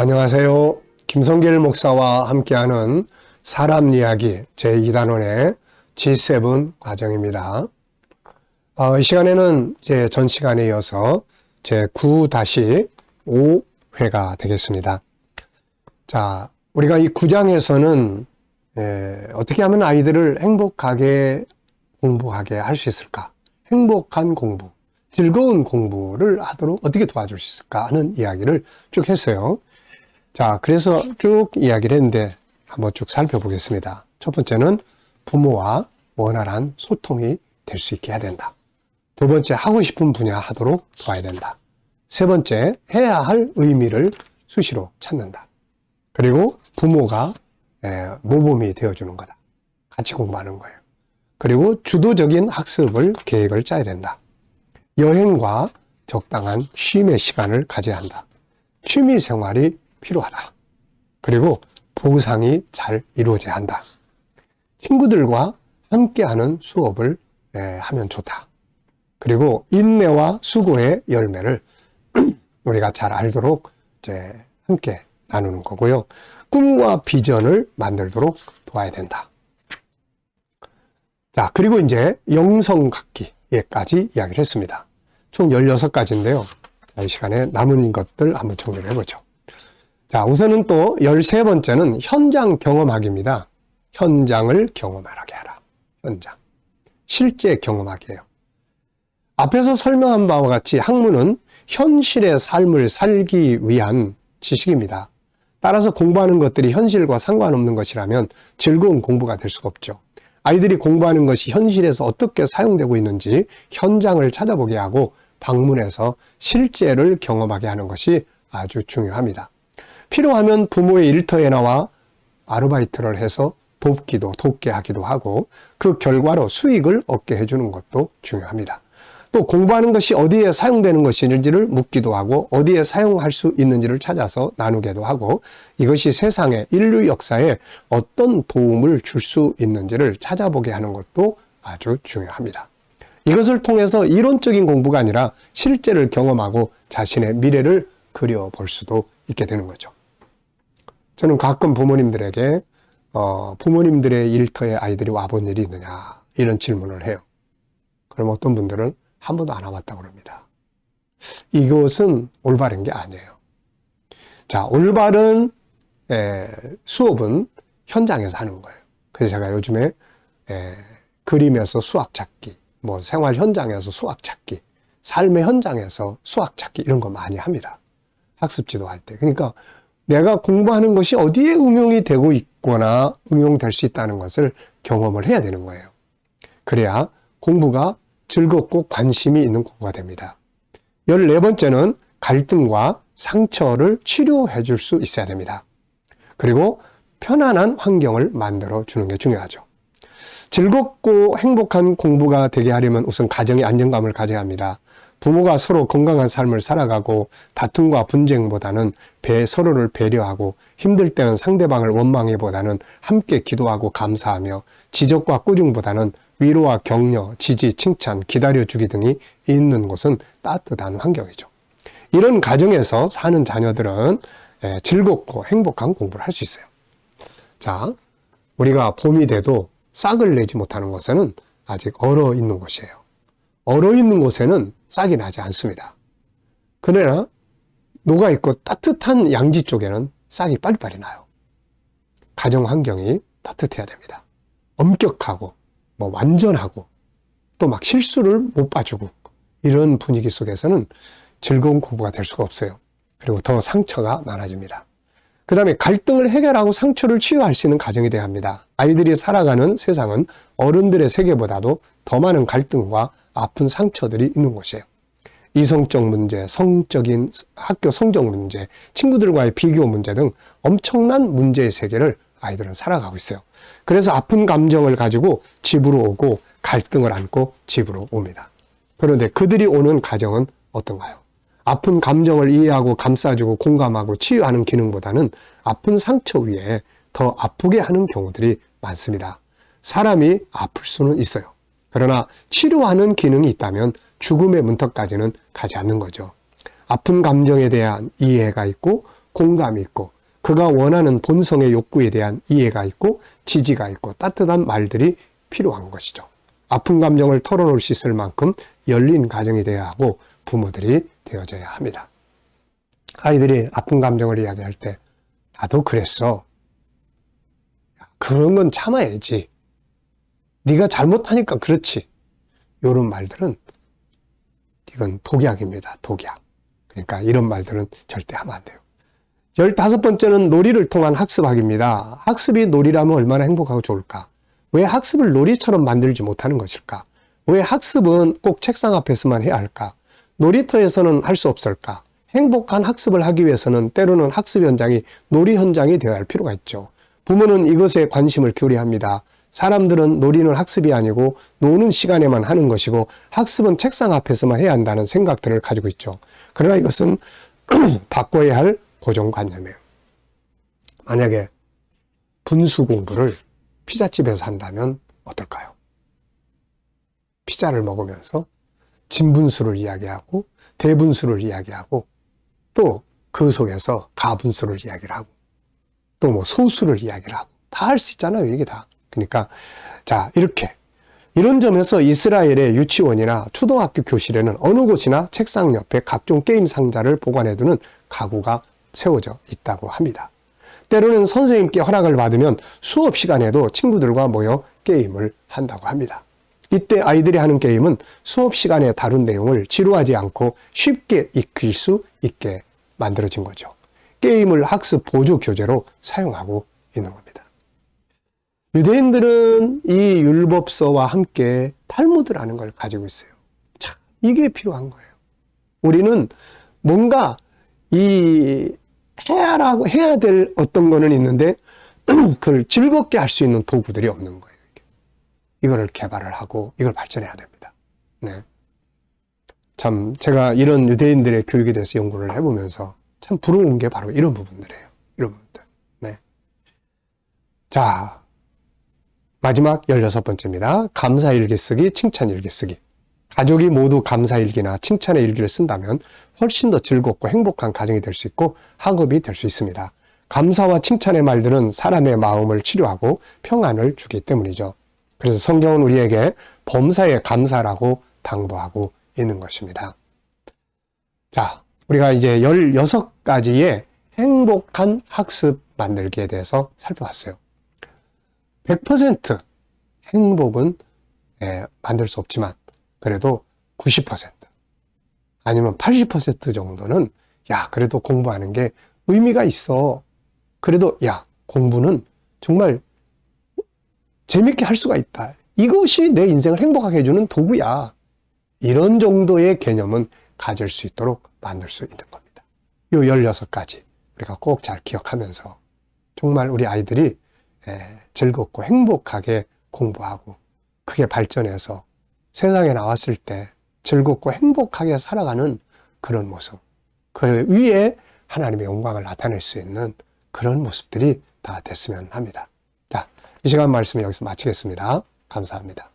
안녕하세요. 김성길 목사와 함께하는 사람 이야기 제2단원의 G7 과정입니다. 이 시간에는 이제 전 시간에 이어서 제9-5회가 되겠습니다. 자, 우리가 이 9장에서는 어떻게 하면 아이들을 행복하게 공부하게 할 수 있을까? 행복한 공부, 즐거운 공부를 하도록 어떻게 도와줄 수 있을까 하는 이야기를 쭉 했어요. 자, 그래서 쭉 이야기를 했는데 한번 쭉 살펴보겠습니다. 첫 번째는 부모와 원활한 소통이 될 수 있게 해야 된다. 두 번째, 하고 싶은 분야 하도록 도와야 된다. 세 번째, 해야 할 의미를 수시로 찾는다. 그리고 부모가 모범이 되어주는 거다. 같이 공부하는 거예요. 그리고 주도적인 학습을 계획을 짜야 된다. 여행과 적당한 쉼의 시간을 가져야 한다. 취미 생활이 필요하다. 그리고 보상이 잘 이루어져야 한다. 친구들과 함께하는 수업을 하면 좋다. 그리고 인내와 수고의 열매를 우리가 잘 알도록 이제 함께 나누는 거고요. 꿈과 비전을 만들도록 도와야 된다. 자, 그리고 이제 영성갖기에까지 이야기를 했습니다. 총 16가지인데요. 자, 이 시간에 남은 것들 한번 정리를 해보죠. 자, 우선은 또 13번째는 현장 경험하기입니다. 현장을 경험하게 하라. 현장. 실제 경험하기예요. 앞에서 설명한 바와 같이 학문은 현실의 삶을 살기 위한 지식입니다. 따라서 공부하는 것들이 현실과 상관없는 것이라면 즐거운 공부가 될 수가 없죠. 아이들이 공부하는 것이 현실에서 어떻게 사용되고 있는지 현장을 찾아보게 하고 방문해서 실제를 경험하게 하는 것이 아주 중요합니다. 필요하면 부모의 일터에 나와 아르바이트를 해서 돕게 하기도 하고 그 결과로 수익을 얻게 해주는 것도 중요합니다. 또 공부하는 것이 어디에 사용되는 것인지를 묻기도 하고 어디에 사용할 수 있는지를 찾아서 나누기도 하고 이것이 세상에 인류 역사에 어떤 도움을 줄 수 있는지를 찾아보게 하는 것도 아주 중요합니다. 이것을 통해서 이론적인 공부가 아니라 실제를 경험하고 자신의 미래를 그려볼 수도 있게 되는 거죠. 저는 가끔 부모님들에게 부모님들의 일터에 아이들이 와본 일이 있느냐 이런 질문을 해요. 그럼 어떤 분들은 한 번도 안 와봤다고 그럽니다. 이것은 올바른 게 아니에요. 자, 올바른 수업은 현장에서 하는 거예요. 그래서 제가 요즘에 그림에서 수학 찾기, 뭐 생활 현장에서 수학 찾기, 삶의 현장에서 수학 찾기 이런 거 많이 합니다. 학습 지도할 때. 그러니까 내가 공부하는 것이 어디에 응용이 되고 있거나 응용될 수 있다는 것을 경험을 해야 되는 거예요. 그래야 공부가 즐겁고 관심이 있는 공부가 됩니다. 14번째는 갈등과 상처를 치료해 줄 수 있어야 됩니다. 그리고 편안한 환경을 만들어 주는 게 중요하죠. 즐겁고 행복한 공부가 되게 하려면 우선 가정의 안정감을 가져야 합니다. 부모가 서로 건강한 삶을 살아가고 다툼과 분쟁보다는 서로를 배려하고 힘들 때는 상대방을 원망해보다는 함께 기도하고 감사하며 지적과 꾸중보다는 위로와 격려, 지지, 칭찬, 기다려주기 등이 있는 곳은 따뜻한 환경이죠. 이런 가정에서 사는 자녀들은 즐겁고 행복한 공부를 할 수 있어요. 자, 우리가 봄이 돼도 싹을 내지 못하는 곳에는 아직 얼어 있는 곳이에요. 얼어 있는 곳에는 싹이 나지 않습니다. 그러나 녹아있고 따뜻한 양지 쪽에는 싹이 빨리빨리 나요. 가정 환경이 따뜻해야 됩니다. 엄격하고 완전하고 또 막 실수를 못 봐주고 이런 분위기 속에서는 즐거운 공부가 될 수가 없어요. 그리고 더 상처가 많아집니다. 그 다음에 갈등을 해결하고 상처를 치유할 수 있는 가정이 돼야 합니다. 아이들이 살아가는 세상은 어른들의 세계보다도 더 많은 갈등과 아픈 상처들이 있는 곳이에요. 이성적 문제, 성적인 학교 성적 문제, 친구들과의 비교 문제 등 엄청난 문제의 세계를 아이들은 살아가고 있어요. 그래서 아픈 감정을 가지고 집으로 오고 갈등을 안고 집으로 옵니다. 그런데 그들이 오는 가정은 어떤가요? 아픈 감정을 이해하고 감싸주고 공감하고 치유하는 기능보다는 아픈 상처 위에 더 아프게 하는 경우들이 많습니다. 사람이 아플 수는 있어요. 그러나 치료하는 기능이 있다면 죽음의 문턱까지는 가지 않는 거죠. 아픈 감정에 대한 이해가 있고 공감이 있고 그가 원하는 본성의 욕구에 대한 이해가 있고 지지가 있고 따뜻한 말들이 필요한 것이죠. 아픈 감정을 털어놓을 수 있을 만큼 열린 가정이 되어야 하고 부모들이 되어져야 합니다. 아이들이 아픈 감정을 이야기할 때 나도 그랬어. 그런 건 참아야지. 네가 잘못하니까 그렇지. 이런 말들은 이건 독약입니다. 독약. 그러니까 이런 말들은 절대 하면 안 돼요. 15번째는 놀이를 통한 학습학입니다. 학습이 놀이라면 얼마나 행복하고 좋을까? 왜 학습을 놀이처럼 만들지 못하는 것일까? 왜 학습은 꼭 책상 앞에서만 해야 할까? 놀이터에서는 할 수 없을까? 행복한 학습을 하기 위해서는 때로는 학습 현장이 놀이 현장이 되어야 할 필요가 있죠. 부모는 이것에 관심을 기울여야 합니다. 사람들은 놀이는 학습이 아니고 노는 시간에만 하는 것이고 학습은 책상 앞에서만 해야 한다는 생각들을 가지고 있죠. 그러나 이것은 바꿔야 할 고정관념이에요. 만약에 분수 공부를 피자집에서 한다면 어떨까요? 피자를 먹으면서 진분수를 이야기하고 대분수를 이야기하고 또 그 속에서 가분수를 이야기를 하고 또 뭐 소수를 이야기를 하고 다 할 수 있잖아요. 이게 다. 그러니까 자 이렇게 이런 점에서 이스라엘의 유치원이나 초등학교 교실에는 어느 곳이나 책상 옆에 각종 게임 상자를 보관해두는 가구가 세워져 있다고 합니다. 때로는 선생님께 허락을 받으면 수업 시간에도 친구들과 모여 게임을 한다고 합니다. 이때 아이들이 하는 게임은 수업 시간에 다룬 내용을 지루하지 않고 쉽게 익힐 수 있게 만들어진 거죠. 게임을 학습 보조 교재로 사용하고 있는 겁니다. 유대인들은 이 율법서와 함께 탈무드라는 걸 가지고 있어요. 참, 이게 필요한 거예요. 우리는 뭔가 해야 될 어떤 거는 있는데 그걸 즐겁게 할 수 있는 도구들이 없는 거예요. 이거를 개발을 하고 이걸 발전해야 됩니다. 네. 참 제가 이런 유대인들의 교육에 대해서 연구를 해보면서 참 부러운 게 바로 이런 부분들이에요. 이런 부분들. 네. 자, 마지막 16번째입니다. 감사일기 쓰기, 칭찬일기 쓰기. 가족이 모두 감사일기나 칭찬의 일기를 쓴다면 훨씬 더 즐겁고 행복한 가정이 될 수 있고 학업이 될 수 있습니다. 감사와 칭찬의 말들은 사람의 마음을 치료하고 평안을 주기 때문이죠. 그래서 성경은 우리에게 범사에 감사라고 당부하고 있는 것입니다. 자, 우리가 이제 16가지의 행복한 학습 만들기에 대해서 살펴봤어요. 100% 행복은 만들 수 없지만 그래도 90% 아니면 80% 정도는 그래도 공부하는 게 의미가 있어. 그래도 공부는 정말 재밌게 할 수가 있다. 이것이 내 인생을 행복하게 해주는 도구야. 이런 정도의 개념은 가질 수 있도록 만들 수 있는 겁니다. 이 16가지 우리가 꼭 잘 기억하면서 정말 우리 아이들이 즐겁고 행복하게 공부하고 크게 발전해서 세상에 나왔을 때 즐겁고 행복하게 살아가는 그런 모습, 그 위에 하나님의 영광을 나타낼 수 있는 그런 모습들이 다 됐으면 합니다. 자, 이 시간 말씀 여기서 마치겠습니다. 감사합니다.